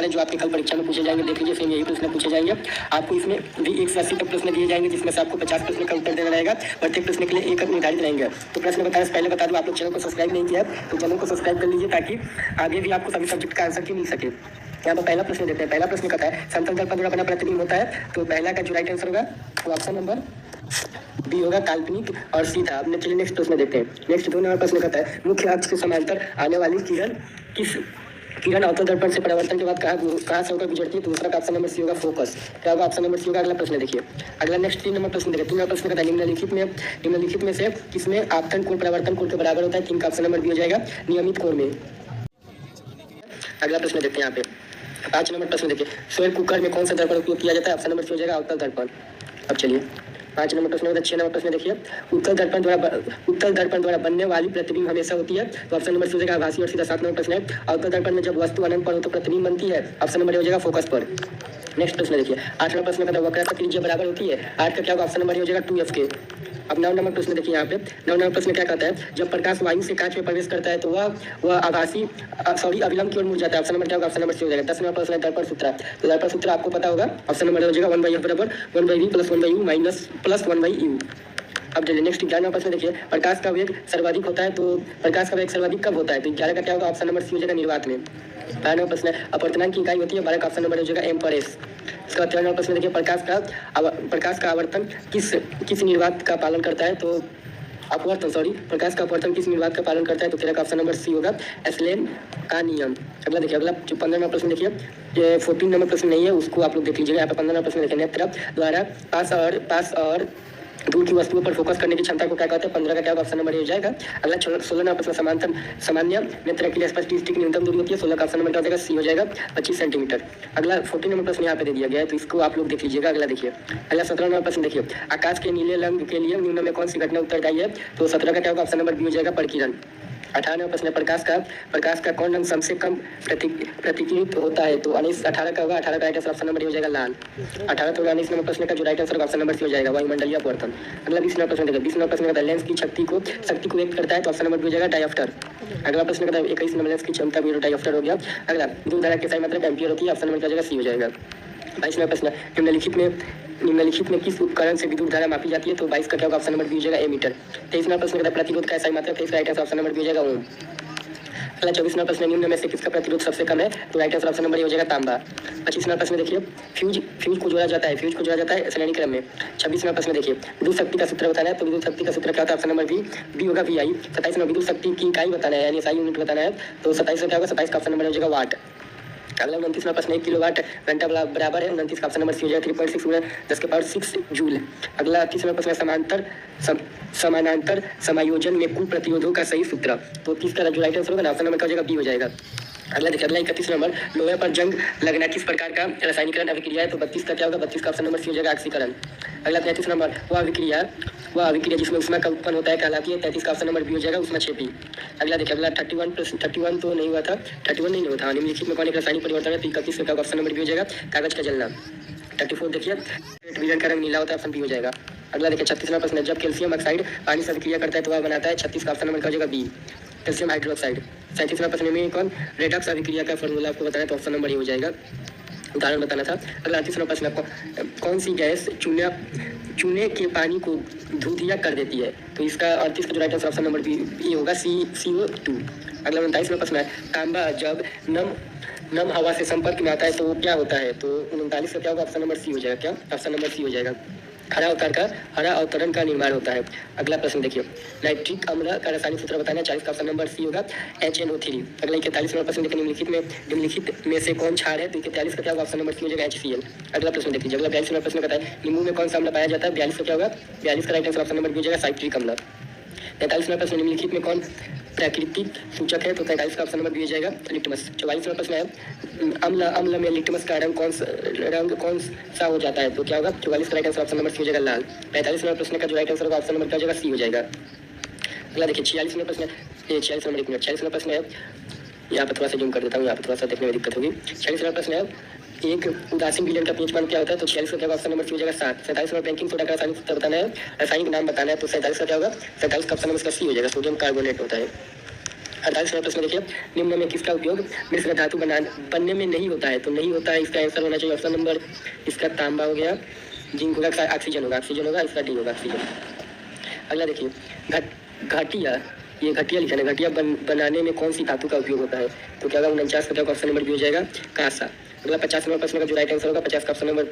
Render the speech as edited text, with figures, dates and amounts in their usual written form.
है जो आपके कल परीक्षा में पूछे जाएंगे। देख लीजिए सेम यही प्रश्न पूछे जाएंगे आपको। इसमें भी 180 तक प्रश्न दिए जाएंगे जिसमें से आपको 50 प्रश्न का उत्तर देना रहेगा। प्रत्येक प्रश्न के लिए एक निर्धारित रहेंगे। तो प्रश्न बताने से पहले बता दूं, आप लोग चैनल को सब्सक्राइब नहीं किया तो चैनल को सब्सक्राइब कर लीजिए ताकि आगे भी आपको सभी सब्जेक्ट का आंसर की मिल सके। यहाँ पर पहला प्रश्न देते हैं। पहला प्रश्न कहता है समतल तल पर जो अपना प्रतिबिंब होता है, तो पहला का जो राइट आंसर होगा वो ऑप्शन नंबर बी होगा, काल्पनिक और सीधा। अब चलिए नेक्स्ट प्रश्न देखते हैं। नेक्स्ट 2 नंबर प्रश्न कहता है मुख्य अक्ष के समांतर आने वाली किरण अवतल दर्पण से परावर्तन के बाद कहाँ से होकर गुजरती है। दूसरा का ऑप्शन नंबर सी होगा, फोकस। क्या होगा, ऑप्शन नंबर सी होगा। अगला प्रश्न देखिए। अगला नेक्स्ट 3 नंबर प्रश्न देखिए। 3 नंबर प्रश्न कहता है निम्नलिखित में से किसमें आपतन कोण परावर्तन कोण के बराबर होता है। 3 का ऑप्शन नंबर बी हो जाएगा, नियमित कोण में। अगला प्रश्न देखते हैं यहाँ पे 5 नंबर प्रश्न देखिए। स्वर कुकर में कौन सा दर्पण उपयोग किया जाता है। ऑप्शन नंबर सी हो जाएगा, अवतल दर्पण। अब चलिए 5 नंबर प्रश्न होता है। 6 नंबर प्रश्न देखिए। उत्तल दर्पण द्वारा बनने वाली प्रतिबिंब हमेशा होती है, तो ऑप्शन नंबर सी हो जाएगा, आभासी और सीधा। 7 नंबर प्रश्न है अवतल दर्पण में जब वस्तु अनंत पर हो तो प्रतिबिंब बनती है। ऑप्शन नंबर हो जाएगा, फोकस पर। नेक्स्ट प्रश्न देखिए। 8 नंबर प्रश्न का वक्रता त्रिज्या बराबर होती है। 8 का क्या होगा, ऑप्शन नंबर हो जाएगा 2f के। अब 9 नंबर प्रश्न देखिए। यहाँ पे 9 नंबर प्रश्न क्या कहता है, जब प्रकाश वायु से कांच में प्रवेश करता है तो वह अभिलंब की ओर मुड़ जाता है। ऑप्शन नंबर क्या होगा, ऑप्शन नंबर सी हो जाएगा। 10 नंबर प्रश्न है दर्पण सूत्र। तो दर्पण सूत्र आपको पता होगा, ऑप्शन नंबर हो जाएगा 1/f बराबर 1/v + 1/u minus plus 1/u। अब चलिए नेक्स्ट 11 प्रश्न देखिए। प्रकाश का वेग सर्वाधिक होता है, तो प्रकाश का वेग सर्वाधिक कब होता है। तो 11 का क्या होगा, ऑप्शन नंबर सी हो जाएगा, निर्वात में। 12 नंबर प्रश्न है अपवर्तनांक की इकाई होती है। 12 का ऑप्शन नंबर हो जाएगा, एम्परेस। इसका 13 नंबर प्रश्न देखिए। प्रकाश का आवर्तन किस निर्वात का पालन करता है। तो प्रकाश का अपवर्तन किस निर्वात का पालन करता है। तो 13 का ऑप्शन नंबर सी होगा, एस्लेन का नियम। अगला देखिए। अगला जो 15 नंबर प्रश्न देखिए। ये 14 नंबर प्रश्न नहीं है, उसको आप लोग देख लीजिएगा। यहाँ पे 15 नंबर प्रश्न देखिए। नेत्र द्वारा पास और दूर की वस्तुओं पर फोकस करने की क्षमता को क्या कहते हैं। 15 का क्या ऑप्शन नंबर हो जाएगा। अगला 16 नंबर प्रश्न सामान्य नेत्र के लिए स्पष्ट दृष्टि की न्यूनतम दूरी होती है। 16 का ऑप्शन नंबर हो जाएगा, सी हो जाएगा, 25 सेंटीमीटर। अगला 14 नंबर प्रश्न यहाँ पे दे दिया गया है, तो इसको आप लोग देख लीजिएगा। अगला देखिए। अगला 17 नंबर प्रश्न देखिए। आकाश के नीले रंग के लिए निम्न में कौन सी घटना उत्तरदायी है। तो 17 का क्या होगा, ऑप्शन नंबर बी हो जाएगा, प्रकीर्णन। 18 प्रश्न प्रकाश का कौन रंग सबसे कम प्रतिकित होता है। तो 18 का होगा, 18 का राइट आंसर ऑप्शन नंबर हो जाएगा, लाल। 18 तो 19 नंबर प्रश्न का जो right answer option number C हो जाएगा, वायुमंडलीय अपवर्तन। अगला 20 नंबर प्रश्न देखिए। 20 नंबर प्रश्न का लेंस की शक्ति को व्यक्त करता है, तो ऑप्शन नंबर हो जाएगा, डायोप्टर। अगला प्रश्न का 21 नंबर लेंस की क्षमता भी डायोप्टर हो गया। अगला विद्युत धारा की सही मात्रा एम्पियर होती है। ऑप्शन नंबर हो जाएगा, सी हो जाएगा। 22 नंबर प्रश्न निम्नलिखित में किस उपकरण से विद्युत धारा मापी जाती है। तो 22 का क्या होगा, ऑप्शन नंबर बी हो जाएगा, एमीटर। 23 नंबर प्रश्न प्रतिरोध का सही मात्रा। 23 right answer option number B हो जाएगा, ओम। अगला 24 नंबर प्रश्न निम्न में से किसका प्रतिरोध सबसे कम है। तो राइट आंसर ऑप्शन नंबर हो जाएगा, तांबा। 25 नंबर प्रश्न देखिए। फ्यूज को जोड़ा जाता है श्रेणी क्रम में। 26 नंबर प्रश्न देखिए। विद्युत शक्ति का सूत्र बताना है, तो विद्युत शक्ति का सूत्र क्या होता है। ऑप्शन नंबर बी होगा, VI। 27 में विद्युत शक्ति की इकाई बताना है, यानी SI यूनिट बताना है। तो 27 का क्या होगा, 27 का ऑप्शन नंबर हो जाएगा, वाट। अगला 29 प्रश्न 1 किलोवाट घंटा बराबर है। 29 का ऑप्शन नंबर सी हो जाएगा, 3.6 × 10⁻6 जूल। अगला 30 प्रश्न समानांतर समायोजन में कुल प्रतिरोधों का सही सूत्र। तो 30 का जो राइट आंसर होगा, ऑप्शन नंबर का हो जाएगा, बी हो जाएगा। अगला देखिए। अगला 31 नंबर लोहे पर जंग लगना किस प्रकार का रासायनिकरण अभिक्रिया है। तो 32 का क्या होगा, 32 का ऑप्शन नंबर सी हो जाएगा, ऑक्सीकरण। अगला 33 नंबर वह अभिक्रिया जिसमें ऊष्मा का उत्पन्न होता है कहलाती है। 33 का ऑप्शन नंबर बी हो जाएगा, ऊष्माक्षेपी। अगला देखिए। अगला 31 तो नहीं हुआ था, 31 नहीं हुआ था। निम्नलिखित में कौन एक रासायनिक परिवर्तन है। तो 31 का ऑप्शन नंबर बी हो जाएगा, कागज का जलना। 34 देखिए। विलयन का रंग नीला होता है, ऑप्शन बी हो जाएगा। अगला देखिए 36 नंबर प्रश्न, जब कैल्शियम ऑक्साइड पानी से अभिक्रिया करता है तो वह बनाता है। 36 का ऑप्शन नंबर हो जाएगा, बी, कैल्शियम हाइड्रोक्साइड। 37 नंबर प्रश्न में कौन रेडॉक्स अभिक्रिया का फॉर्मूला आपको बताना है। तो ऑप्शन नंबर ये हो जाएगा, उदाहरण बताना था। अगला 38 नंबर प्रश्न आपको कौन सी गैस चूने के पानी को धुंधिया कर देती है। तो इसका 38 का जो right answer option number B होगा, CO2। अगला 39 नंबर प्रश्न है तांबा जब नम हवा से संपर्क में आता है तो क्या होता है। तो 39 का क्या होगा, ऑप्शन नंबर सी हो जाएगा। क्या ऑप्शन नंबर सी हो जाएगा, हरा अवतरण का निर्माण होता है। अगला प्रश्न देखिए। नाइट्रिक अम्ल का रासायनिक सूत्र बताना है। 40 का ऑप्शन नंबर सी होगा, HNO3। अगला 41 नंबर प्रश्न देखिए। निम्नलिखित में से कौन क्षार है। तो 43 का क्या होगा, ऑप्शन नंबर सी हो जाएगा, HCl। अगला प्रश्न देखिए। अगला 42 नंबर प्रश्न कहता है नींबू में कौन सा अम्ल पाया जाता है। 42 का क्या होगा, 42 का right answer option number B हो जाएगा, साइट्रिक अम्ल। 43 नंबर प्रश्न निम्नलिखित में कौन प्राकृतिक सूचक है। तो 43 का ऑप्शन नंबर बी हो जाएगा, लिटमस। 44 नंबर प्रश्न है अम्ल में लिटमस का रंग कौन सा हो जाता है। तो क्या होगा, 44 का right answer option number C हो जाएगा, लाल। 45 नंबर प्रश्न का जो राइट आंसर होगा, ऑप्शन नंबर क्या हो जाएगा, सी हो जाएगा। अगला देखिए 46 नंबर प्रश्न है। 46 नंबर प्रश्न है, यहाँ पर थोड़ा सा जूम कर देता हूँ, यहाँ पर थोड़ा सा देखने में दिक्कत होगी। 46 नंबर प्रश्न है एक उदासीन विलयन का पीएच मान क्या होता है। तो 46 का क्या ऑप्शन नंबर सी हो जाएगा, 7। 47 नंबर बेकिंग सोडा का रासायनिक सूत्र बताना है, रासायनिक नाम बताना है। तो 47 का क्या होगा, 47 का ऑप्शन नंबर सी हो जाएगा, सोडियम कार्बोनेट होता है। 48वां प्रश्न देखिए, निम्न में किसका उपयोग मिश्र धातु बनने में नहीं होता है? तो नहीं होता है, इसका आंसर होना चाहिए ऑप्शन नंबर, इसका तांबा हो गया, जिंक होगा, ऑक्सीजन होगा, इसका डी होगा ऑक्सीजन। अगला देखिए, घटिया, ये घटिया लिखा है, घटिया बनाने में कौन सी धातु का उपयोग होता है? तो क्या होगा 49 का ऑप्शन नंबर बी हो जाएगा, कांसा। अगला 50 नंबर प्रश्न का जो राइट आंसर होगा, 50 का ऑप्शन नंबर